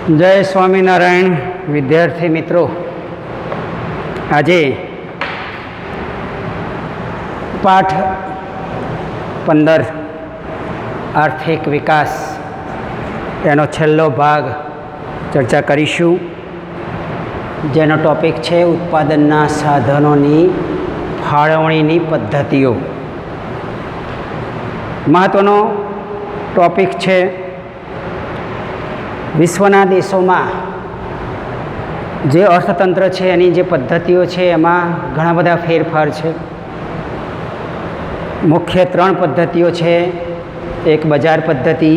જય સ્વામિનારાયણ વિદ્યાર્થી મિત્રો, આજે પાઠ 15 આર્થિક વિકાસ એનો છેલ્લો ભાગ ચર્ચા કરીશું, જેનો ટોપિક છે ઉત્પાદનના સાધનોની ફાળવણીની પદ્ધતિઓ. મહત્ત્વનો ટોપિક છે. વિશ્વના દેશોમાં જે અર્થતંત્ર છે એની જે પદ્ધતિઓ છે એમાં ઘણા બધા ફેરફાર છે. મુખ્ય 3 પદ્ધતિઓ છે. એક બજાર પદ્ધતિ,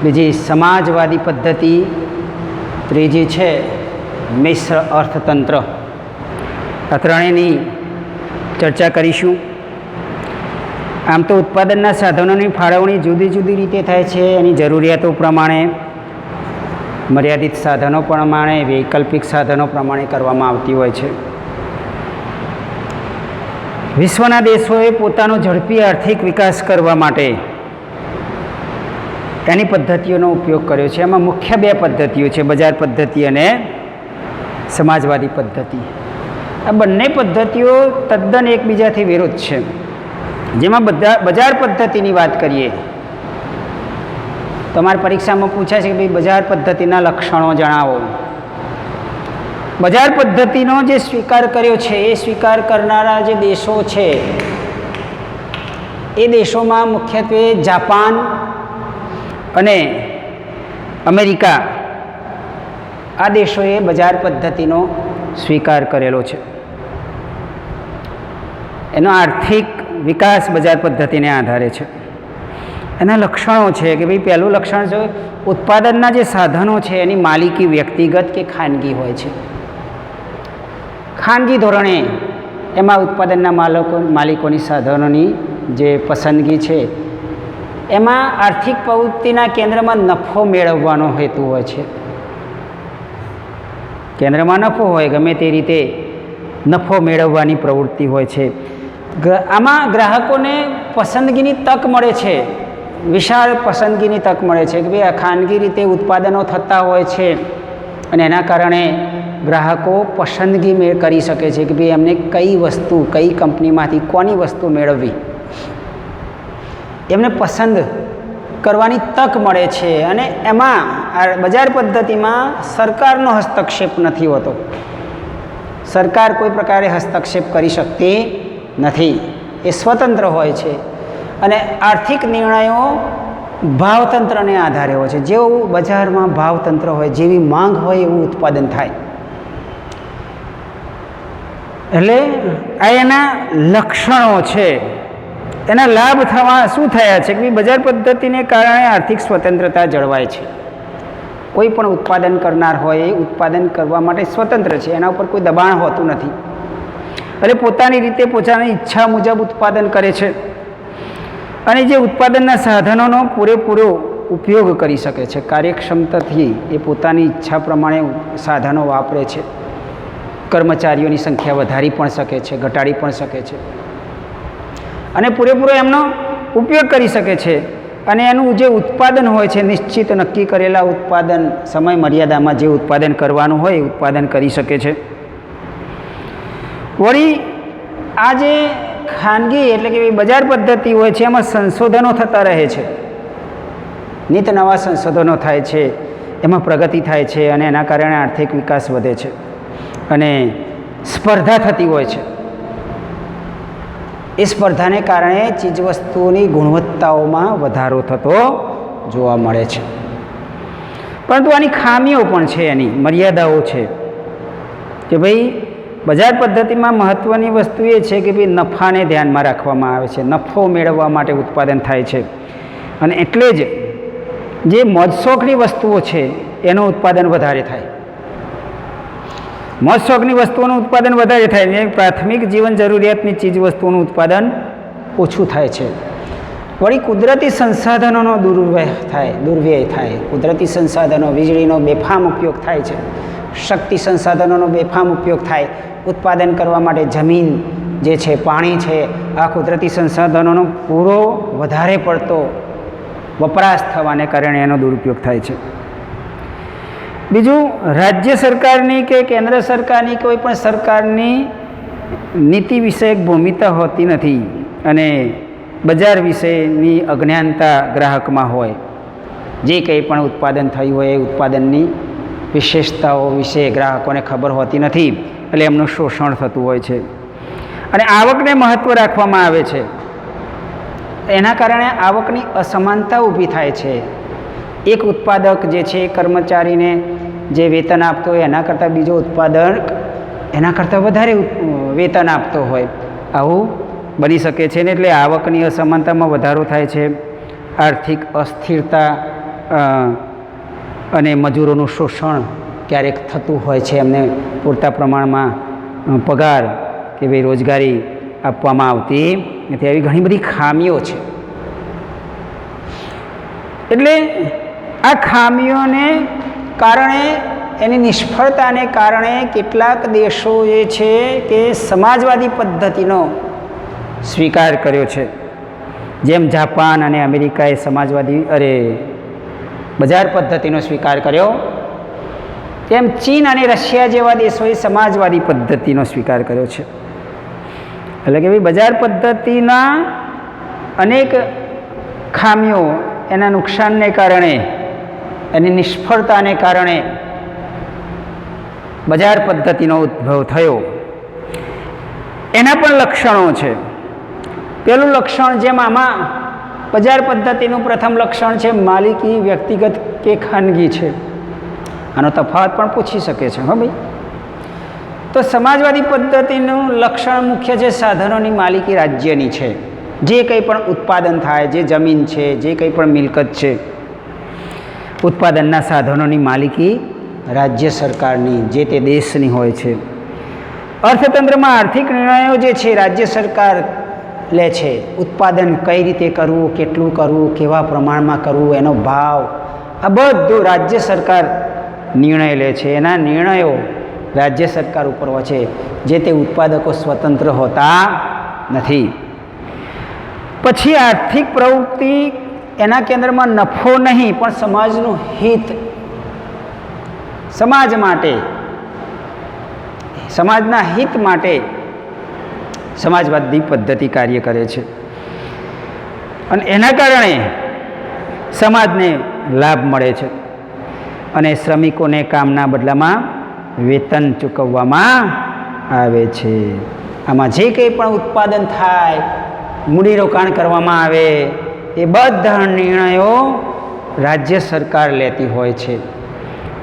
બીજી સમાજવાદી પદ્ધતિ, ત્રીજી છે મિશ્ર અર્થતંત્ર. આ ત્રણેયની ચર્ચા કરીશું. આમ તો ઉત્પાદનના સાધનોની ફાળવણી જુદી જુદી રીતે થાય છે. એની જરૂરિયાતો પ્રમાણે, મર્યાદિત સાધનો પ્રમાણે, વૈકલ્પિક સાધનો પ્રમાણે કરવામાં આવતી હોય છે. વિશ્વના દેશોએ પોતાનો ઝડપી આર્થિક વિકાસ કરવા માટે એની પદ્ધતિઓનો ઉપયોગ કર્યો છે. એમાં મુખ્ય 2 પદ્ધતિઓ છે, બજાર પદ્ધતિ અને સમાજવાદી પદ્ધતિ. આ બંને પદ્ધતિઓ તદ્દન એકબીજાથી વિરુદ્ધ છે. જેમાં બજાર પદ્ધતિની વાત કરીએ, તમારી પરીક્ષામાં પૂછાય છે કે ભાઈ બજાર પદ્ધતિના લક્ષણો જણાવો. બજાર પદ્ધતિનો જે સ્વીકાર કર્યો છે એ સ્વીકાર કરનારા જે દેશો છે એ દેશોમાં મુખ્યત્વે જાપાન અને અમેરિકા, આ દેશોએ બજાર પદ્ધતિનો સ્વીકાર કરેલો છે. એનો આર્થિક વિકાસ બજાર પદ્ધતિને આધારે છે. એના લક્ષણો છે કે ભાઈ પહેલું લક્ષણ છે, ઉત્પાદનના જે સાધનો છે એની માલિકી વ્યક્તિગત કે ખાનગી હોય છે. ખાનગી ધોરણે એમાં ઉત્પાદનના માલિકોની સાધનોની જે પસંદગી છે એમાં આર્થિક પ્રવૃત્તિના કેન્દ્રમાં નફો મેળવવાનો હેતુ હોય છે. કેન્દ્રમાં નફો હોય, ગમે તે રીતે નફો મેળવવાની પ્રવૃત્તિ હોય છે. આમાં ગ્રાહકોને પસંદગીની તક મળે છે, વિશાળ પસંદગીની તક મળે છે કે ભાઈ આ ખાનગી રીતે ઉત્પાદનો થતા હોય છે અને એના કારણે ગ્રાહકો પસંદગી કરી શકે છે કે ભાઈ એમને કઈ વસ્તુ, કઈ કંપનીમાંથી કોની વસ્તુ મેળવવી, એમને પસંદ કરવાની તક મળે છે. અને એમાં આ બજાર પદ્ધતિમાં સરકારનો હસ્તક્ષેપ નથી હોતો. સરકાર કોઈ પ્રકારે હસ્તક્ષેપ કરી શકતી નથી, એ સ્વતંત્ર હોય છે. અને આર્થિક નિર્ણયો ભાવતંત્રને આધારે હોય છે. જેવું બજારમાં ભાવતંત્ર હોય, જેવી માંગ હોય એવું ઉત્પાદન થાય. એટલે આ એના લક્ષણો છે. એના લાભ થવા શું થયા છે કે બજાર પદ્ધતિને કારણે આર્થિક સ્વતંત્રતા જળવાય છે. કોઈ પણ ઉત્પાદન કરનાર હોય એ ઉત્પાદન કરવા માટે સ્વતંત્ર છે, એના ઉપર કોઈ દબાણ હોતું નથી. એટલે પોતાની રીતે પોતાની ઈચ્છા મુજબ ઉત્પાદન કરે છે અને જે ઉત્પાદનના સાધનોનો પૂરેપૂરો ઉપયોગ કરી શકે છે. કાર્યક્ષમતાથી એ પોતાની ઈચ્છા પ્રમાણે સાધનો વાપરે છે. કર્મચારીઓની સંખ્યા વધારી પણ શકે છે, ઘટાડી પણ શકે છે અને પૂરેપૂરો એમનો ઉપયોગ કરી શકે છે. અને એનું જે ઉત્પાદન હોય છે, નિશ્ચિત નક્કી કરેલા ઉત્પાદન સમય મર્યાદામાં જે ઉત્પાદન કરવાનું હોય એ ઉત્પાદન કરી શકે છે. વળી આ જે ખાનગી એટલે કે બજાર પદ્ધતિ હોય છે એમાં સંશોધનો થતા રહે છે. નિત નવા સંશોધનો થાય છે, એમાં પ્રગતિ થાય છે અને એના કારણે આર્થિક વિકાસ વધે છે અને સ્પર્ધા થતી હોય છે. એ સ્પર્ધાને કારણે ચીજવસ્તુઓની ગુણવત્તાઓમાં વધારો થતો જોવા મળે છે. પરંતુ આની ખામીઓ પણ છે, એની મર્યાદાઓ છે કે ભાઈ બજાર પદ્ધતિમાં મહત્ત્વની વસ્તુ એ છે કે ભાઈ નફાને ધ્યાનમાં રાખવામાં આવે છે. નફો મેળવવા માટે ઉત્પાદન થાય છે અને એટલે જ જે મોજશોખની વસ્તુઓ છે એનું ઉત્પાદન વધારે થાય. મોજશોખની વસ્તુઓનું ઉત્પાદન વધારે થાય ને પ્રાથમિક જીવન જરૂરિયાતની ચીજ વસ્તુઓનું ઉત્પાદન ઓછું થાય છે. વળી કુદરતી સંસાધનોનો દુર્વ્યય થાય. કુદરતી સંસાધનો, વીજળીનો બેફામ ઉપયોગ થાય છે, શક્તિ સંસાધનોનો બેફામ ઉપયોગ થાય. ઉત્પાદન કરવા માટે જમીન જે છે, પાણી છે, આ કુદરતી સંસાધનોનો પૂરો વધારે પડતો વપરાશ થવાને કારણે એનો દુરુપયોગ થાય છે. બીજું, રાજ્ય સરકારની કે કેન્દ્ર સરકારની કોઈ પણ સરકારની નીતિ વિષયક ભૂમિકા હોતી નથી અને બજાર વિશેની અજ્ઞાનતા ગ્રાહકમાં હોય. જે કંઈ પણ ઉત્પાદન થયું હોય એ ઉત્પાદનની વિશેષતાઓ વિશે ગ્રાહકોને ખબર હોતી નથી, એટલે એમનું શોષણ થતું હોય છે અને આવકને મહત્ત્વ રાખવામાં આવે છે. એના કારણે આવકની અસમાનતા ઊભી થાય છે. એક ઉત્પાદક જે છે કર્મચારીને જે વેતન આપતો હોય એના કરતાં બીજો ઉત્પાદક એના કરતાં વધારે વેતન આપતો હોય, આવું બની શકે છે ને. એટલે આવકની અસમાનતામાં વધારો થાય છે, આર્થિક અસ્થિરતા અને મજૂરોનું શોષણ ક્યારેક થતું હોય છે. એમને પૂરતા પ્રમાણમાં પગાર કે ભાઈ રોજગારી આપવામાં આવતી નથી. આવી ઘણી બધી ખામીઓ છે. એટલે આ ખામીઓને કારણે, એની નિષ્ફળતાને કારણે કેટલાક દેશો જે છે કે સમાજવાદી પદ્ધતિનો સ્વીકાર કર્યો છે. જેમ જાપાન અને અમેરિકાએ બજાર પદ્ધતિનો સ્વીકાર કર્યો, તેમ ચીન અને રશિયા જેવા દેશોએ સમાજવાદી પદ્ધતિનો સ્વીકાર કર્યો છે. એટલે કે ભાઈ બજાર પદ્ધતિના અનેક ખામીઓ, એના નુકસાનને કારણે, એની નિષ્ફળતાને કારણે બજાર પદ્ધતિનો ઉદ્ભવ થયો. એના પણ લક્ષણો છે. પહેલું લક્ષણ, જેમ આમાં બજાર પદ્ધતિનું પ્રથમ લક્ષણ છે માલિકી વ્યક્તિગત કે ખાનગી છે. આનો તફાવત પણ પૂછી શકે છે. હા ભાઈ, તો સમાજવાદી પદ્ધતિનું લક્ષણ મુખ્ય છે સાધનોની માલિકી રાજ્યની છે. જે કંઈ પણ ઉત્પાદન થાય, જે જમીન છે, જે કંઈ પણ મિલકત છે, ઉત્પાદનના સાધનોની માલિકી રાજ્ય સરકારની, જે તે દેશની હોય છે. અર્થતંત્રમાં આર્થિક નિર્ણયો જે છે રાજ્ય સરકાર લે છે. ઉત્પાદન કઈ રીતે કરવું, કેટલું કરવું, કેવા પ્રમાણમાં કરવું, એનો ભાવ, આ બધું રાજ્ય સરકાર નિર્ણય લે છે. એના નિર્ણયો રાજ્ય સરકાર ઉપર હોય છે. જે તે ઉત્પાદકો સ્વતંત્ર હોતા નથી. પછી આર્થિક પ્રવૃત્તિ, એના કેન્દ્રમાં નફો નહીં પણ સમાજનું હિત, સમાજ માટે, સમાજના હિત માટે સમાજવાદી પદ્ધતિ કાર્ય કરે છે અને એના કારણે સમાજને લાભ મળે છે અને શ્રમિકોને કામના બદલામાં વેતન ચૂકવવામાં આવે છે. આમાં જે કંઈ પણ ઉત્પાદન થાય, મૂડીરોકાણ કરવામાં આવે, એ બધા નિર્ણયો રાજ્ય સરકાર લેતી હોય છે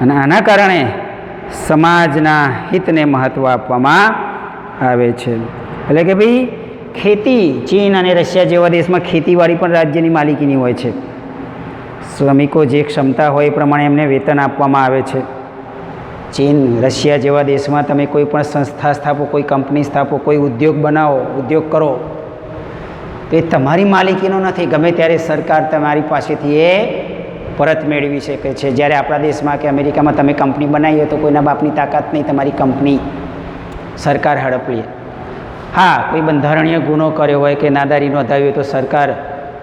અને આના કારણે સમાજના હિતને મહત્ત્વ આપવામાં આવે છે. એટલે કે ભાઈ, ખેતી, ચીન અને રશિયા જેવા દેશમાં ખેતીવાડી પણ રાજ્યની માલિકીની હોય છે. શ્રમિકો જે ક્ષમતા હોય એ પ્રમાણે એમને વેતન આપવામાં આવે છે. ચીન, રશિયા જેવા દેશમાં તમે કોઈ પણ સંસ્થા સ્થાપો, કોઈ કંપની સ્થાપો, કોઈ ઉદ્યોગ બનાવો, ઉદ્યોગ કરો, તો એ તમારી માલિકીનો નથી. ગમે ત્યારે સરકાર તમારી પાસેથી એ પરત મેળવી શકે છે. જ્યારે આપણા દેશમાં કે અમેરિકામાં તમે કંપની બનાવી હોય તો કોઈના બાપની તાકાત નહીં, તમારી કંપની સરકાર હડપ લે. હા, કોઈ બંધારણીય ગુનો કર્યો હોય કે નાદારી નોંધાવી હોય તો સરકાર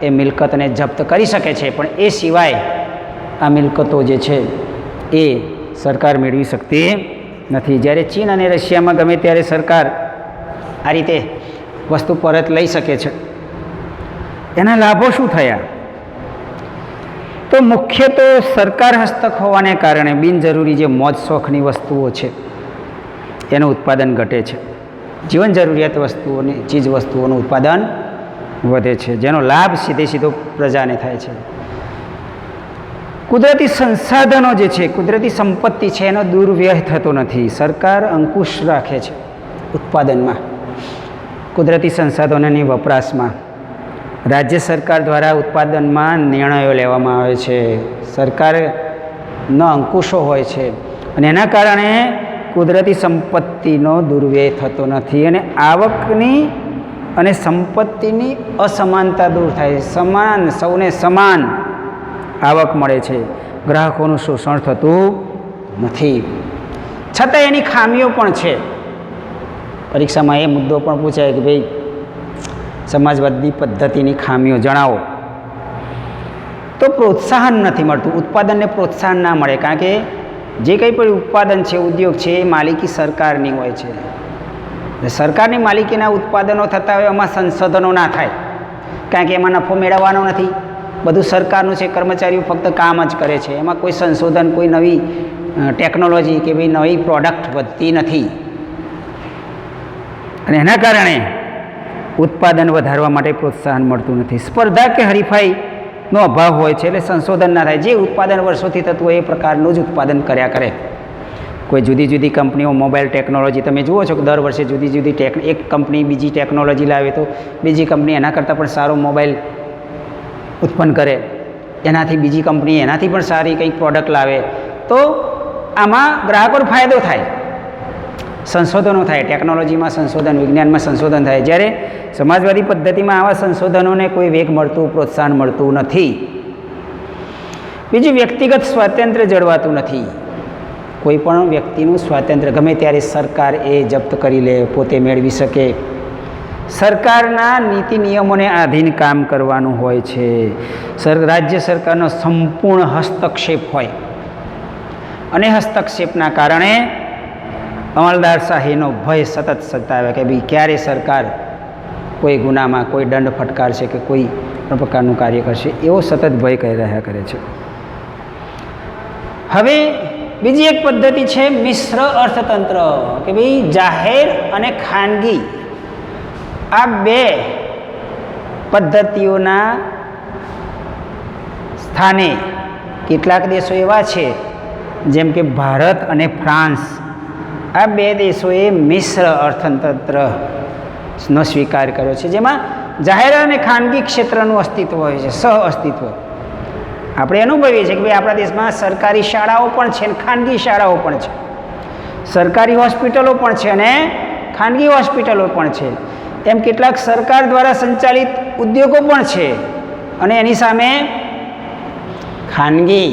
એ મિલકતને જપ્ત કરી શકે છે, પણ એ સિવાય આ મિલકતો જે છે એ સરકાર મેળવી શકતી નથી. જ્યારે ચીન અને રશિયામાં ગમે ત્યારે સરકાર આ રીતે વસ્તુ પરત લઈ શકે છે. એના લાભો શું થયા? તો મુખ્ય તો સરકાર હસ્તક હોવાને કારણે બિનજરૂરી જે મોજ શોખની વસ્તુઓ છે એનું ઉત્પાદન ઘટે છે. જીવન જરૂરિયાત વસ્તુઓની, ચીજ વસ્તુઓનું ઉત્પાદન વધે છે, જેનો લાભ સીધો પ્રજાને થાય છે. કુદરતી સંસાધનો જે છે, કુદરતી સંપત્તિ છે, એનો દુર્વ્યય થતો નથી. સરકાર અંકુશ રાખે છે ઉત્પાદનમાં, કુદરતી સંસાધનોની વપરાશમાં. રાજ્ય સરકાર દ્વારા ઉત્પાદનમાં નિર્ણયો લેવામાં આવે છે. સરકારનો અંકુશો હોય છે અને એના કારણે કુદરતી સંપત્તિનો દુર્વ્યય થતો નથી અને આવકની અને સંપત્તિની અસમાનતા દૂર થાય. સમાન, સૌને સમાન આવક મળે છે. ગ્રાહકોનું શોષણ થતું નથી. છતાં એની ખામીઓ પણ છે. પરીક્ષામાં એ મુદ્દો પણ પૂછાય કે ભાઈ, સમાજવાદી પદ્ધતિની ખામીઓ જણાવો. તો પ્રોત્સાહન નથી મળતું, ઉત્પાદનને પ્રોત્સાહન ના મળે, કારણ કે જે કંઈ પણ ઉત્પાદન છે, ઉદ્યોગ છે, એ માલિકી સરકારની હોય છે. સરકારની માલિકીના ઉત્પાદનો થતા હોય એમાં સંશોધનો ના થાય, કારણ કે એમાં નફો મેળવવાનો નથી. બધું સરકારનું છે, કર્મચારીઓ ફક્ત કામ જ કરે છે. એમાં કોઈ સંશોધન, કોઈ નવી ટેકનોલોજી કે ભાઈ નવી પ્રોડક્ટ વધતી નથી. અને એના કારણે ઉત્પાદન વધારવા માટે પ્રોત્સાહન મળતું નથી. સ્પર્ધા કે હરીફાઈનો અભાવ હોય છે, એટલે સંશોધન ના થાય. જે ઉત્પાદન વર્ષોથી થતું હોય એ પ્રકારનું જ ઉત્પાદન કર્યા કરે. કોઈ જુદી જુદી કંપનીઓ મોબાઈલ ટેકનોલોજી તમે જુઓ છો કે દર વર્ષે જુદી જુદી એક કંપની બીજી ટેકનોલોજી લાવે તો બીજી કંપની એના કરતાં પણ સારો મોબાઈલ ઉત્પન્ન કરે, એનાથી બીજી કંપની એનાથી પણ સારી કંઈક પ્રોડક્ટ લાવે, તો આમાં ગ્રાહકોને ફાયદો થાય. સંશોધનો થાય, ટેકનોલોજીમાં સંશોધન, વિજ્ઞાનમાં સંશોધન થાય. જ્યારે સમાજવાદી પદ્ધતિમાં આવા સંશોધનોને કોઈ વેગ મળતું, પ્રોત્સાહન મળતું નથી. બીજું, વ્યક્તિગત સ્વાતંત્ર્ય જળવાતું નથી. કોઈ પણ વ્યક્તિનું સ્વાતંત્ર્ય ગમે ત્યારે સરકાર એ જપ્ત કરી લે, પોતે મેળવી શકે. સરકારના નીતિ નિયમોને આધીન કામ કરવાનું હોય છે. રાજ્ય સરકારનો સંપૂર્ણ હસ્તક્ષેપ હોય, અને હસ્તક્ષેપના કારણે અમલદારશાહીનો ભય સતત સતાવે કે ભાઈ ક્યારે સરકાર કોઈ ગુનામાં કોઈ દંડ ફટકારશે કે કોઈ પણ પ્રકારનું કાર્ય કરશે, એવો સતત ભય કરી રહ્યા કરે છે. હવે બીજી એક પદ્ધતિ છે મિશ્ર અર્થતંત્ર, કે ભાઈ જાહેર અને ખાનગી આ બે પદ્ધતિઓના સ્થાને કેટલાક દેશો એવા છે જેમ કે ભારત અને ફ્રાન્સ, આ બે દેશોએ મિશ્ર અર્થતંત્રનો સ્વીકાર કર્યો છે, જેમાં જાહેર અને ખાનગી ક્ષેત્રનું અસ્તિત્વ હોય છે, સહ અસ્તિત્વ. આપણે અનુભવીએ છીએ કે ભાઈ આપણા દેશમાં સરકારી શાળાઓ પણ છે અને ખાનગી શાળાઓ પણ છે, સરકારી હોસ્પિટલો પણ છે અને ખાનગી હોસ્પિટલો પણ છે. એમ કેટલાક સરકાર દ્વારા સંચાલિત ઉદ્યોગો પણ છે અને એની સામે ખાનગી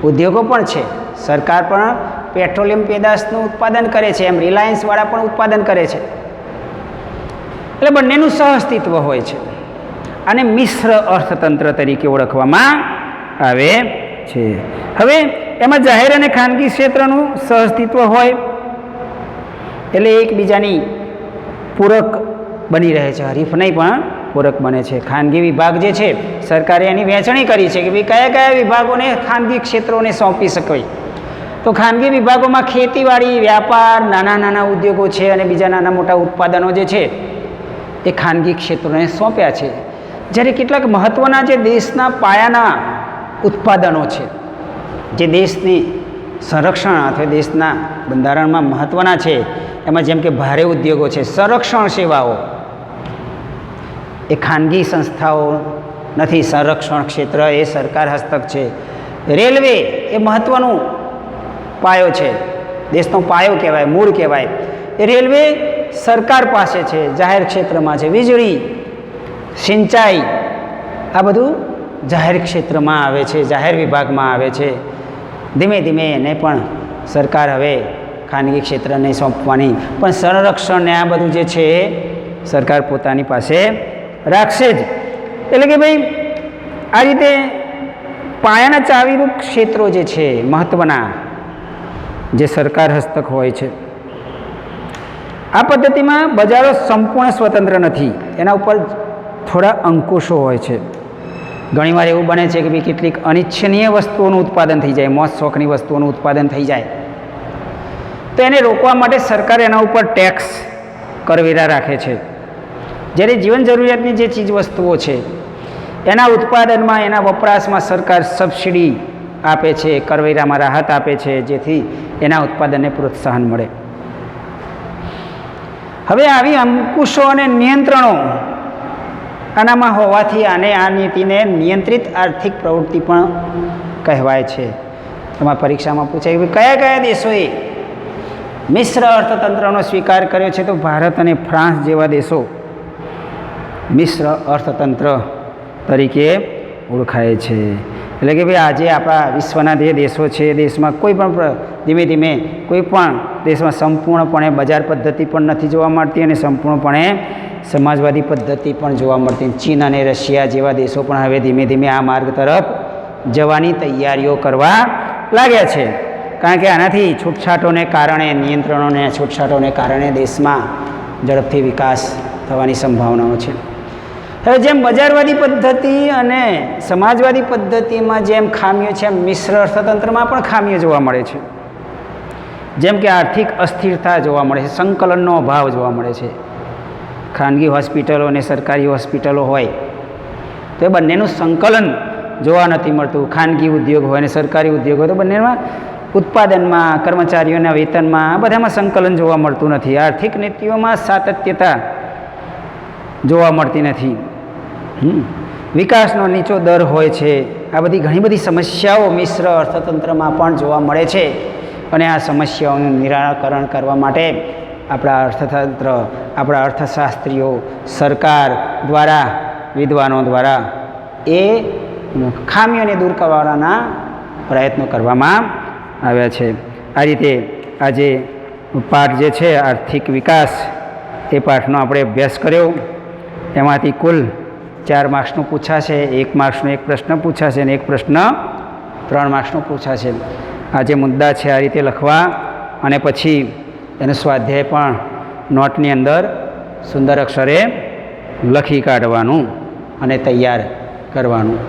ઉદ્યોગો પણ છે. સરકાર પણ પેટ્રોલિયમ પેદાશનું ઉત્પાદન કરે છે, એમ રિલાયન્સવાળા પણ ઉત્પાદન કરે છે. એટલે બંનેનું સહઅસ્તિત્વ હોય છે, અને મિશ્ર અર્થતંત્ર તરીકે ઓળખવામાં આવે છે. હવે એમાં જાહેર અને ખાનગી ક્ષેત્રનું સહઅસ્તિત્વ હોય એટલે એકબીજાની પૂરક બની રહે છે, હરીફ નહીં પણ પૂરક બને છે. ખાનગી વિભાગ જે છે, સરકારે એની વહેંચણી કરી છે કે ભાઈ કયા કયા વિભાગોને ખાનગી ક્ષેત્રોને સોંપી શકાય. તો ખાનગી વિભાગોમાં ખેતીવાડી, વ્યાપાર, નાના નાના ઉદ્યોગો છે અને બીજા નાના મોટા ઉત્પાદનો જે છે એ ખાનગી ક્ષેત્રોને સોંપ્યા છે. જ્યારે કેટલાક મહત્ત્વના જે દેશના પાયાના ઉત્પાદનો છે, જે દેશની સંરક્ષણ અથવા દેશના બંધારણમાં મહત્ત્વના છે, એમાં જેમ કે ભારે ઉદ્યોગો છે, સંરક્ષણ સેવાઓ એ ખાનગી સંસ્થાઓ નથી, સંરક્ષણ ક્ષેત્ર એ સરકાર હસ્તક છે. રેલવે એ મહત્ત્વનું પાયો છે, દેશનો પાયો કહેવાય, મૂળ કહેવાય. એ રેલવે સરકાર પાસે છે, જાહેર ક્ષેત્રમાં છે. વીજળી, સિંચાઈ આ બધું જાહેર ક્ષેત્રમાં આવે છે, જાહેર વિભાગમાં આવે છે. ધીમે ધીમે એને પણ સરકાર હવે ખાનગી ક્ષેત્રને સોંપવાની, પણ સંરક્ષણને આ બધું જે છે એ સરકાર પોતાની પાસે રાખશે જ. એટલે કે ભાઈ આ રીતે પાયાના ચાવીરૂપ ક્ષેત્રો જે છે મહત્ત્વના, જે સરકાર હસ્તક હોય છે. આ પદ્ધતિમાં બજારો સંપૂર્ણ સ્વતંત્ર નથી, એના ઉપર થોડા અંકુશો હોય છે. ઘણીવાર એવું બને છે કે ભાઈ કેટલીક અનિચ્છનીય વસ્તુઓનું ઉત્પાદન થઈ જાય, મોજ શોખની વસ્તુઓનું ઉત્પાદન થઈ જાય, તો એને રોકવા માટે સરકાર એના ઉપર ટેક્સ, કરવેરા રાખે છે. જ્યારે જીવન જરૂરિયાતની જે ચીજ વસ્તુઓ છે એના ઉત્પાદનમાં, એના વપરાશમાં સરકાર સબસિડી આપે છે, કરવેરામાં રાહત આપે છે, જેથી એના ઉત્પાદનને પ્રોત્સાહન મળે. હવે આવી અંકુશો અને નિયંત્રણો આનામાં હોવાથી આને આ નીતિને નિયંત્રિત આર્થિક પ્રવૃત્તિ પણ કહેવાય છે. તમારા પરીક્ષામાં પૂછાય કે કયા કયા દેશોએ મિશ્ર અર્થતંત્રનો સ્વીકાર કર્યો છે, તો ભારત અને ફ્રાન્સ જેવા દેશો મિશ્ર અર્થતંત્ર તરીકે ઓળખાય છે. એટલે કે ભાઈ આજે આપણા વિશ્વના જે દેશો છે એ દેશમાં કોઈ પણ ધીમે ધીમે કોઈ પણ દેશમાં સંપૂર્ણપણે બજાર પદ્ધતિ પણ નથી જોવા મળતી અને સંપૂર્ણપણે સમાજવાદી પદ્ધતિ પણ જોવા મળતી. ચીન અને રશિયા જેવા દેશો પણ હવે ધીમે ધીમે આ માર્ગ તરફ જવાની તૈયારીઓ કરવા લાગ્યા છે. કારણ કે આનાથી છૂટછાટોને કારણે, નિયંત્રણોને છૂટછાટોને કારણે દેશમાં ઝડપથી વિકાસ થવાની સંભાવનાઓ છે. હવે જેમ બજારવાદી પદ્ધતિ અને સમાજવાદી પદ્ધતિમાં જેમ ખામીઓ છે, એમ મિશ્ર અર્થતંત્રમાં પણ ખામીઓ જોવા મળે છે. જેમ કે આર્થિક અસ્થિરતા જોવા મળે છે, સંકલનનો અભાવ જોવા મળે છે. ખાનગી હોસ્પિટલો અને સરકારી હોસ્પિટલો હોય તો એ બંનેનું સંકલન જોવા નથી મળતું. ખાનગી ઉદ્યોગ હોય અને સરકારી ઉદ્યોગ હોય તો બંનેમાં ઉત્પાદનમાં, કર્મચારીઓના વેતનમાં, આ બધામાં સંકલન જોવા મળતું નથી. આર્થિક નીતિઓમાં સાતત્યતા જોવા મળતી નથી. વિકાસનો નીચો દર હોય છે. આ બધી ઘણી બધી સમસ્યાઓ મિશ્ર અર્થતંત્રમાં પણ જોવા મળે છે. અને આ સમસ્યાઓનું નિરાકરણ કરવા માટે આપણા અર્થતંત્ર, આપણા અર્થશાસ્ત્રીઓ, સરકાર દ્વારા, વિદ્વાનો દ્વારા એ ખામીઓને દૂર કરવાના પ્રયત્નો કરવામાં આવ્યા છે. આ રીતે આજે પાઠ જે છે આર્થિક વિકાસ, એ પાઠનો આપણે અભ્યાસ કર્યો. એમાંથી કુલ 4 માર્ક્સનું પૂછાશે, 1 માર્ક્સનો એક પ્રશ્ન પૂછાશે અને એક પ્રશ્ન 3 માર્ક્સનો પૂછાશે. આ જે મુદ્દા છે આ રીતે લખવા અને પછી એનો સ્વાધ્યાય પણ નોટની અંદર સુંદર અક્ષરે લખી કાઢવાનું અને તૈયાર કરવાનું.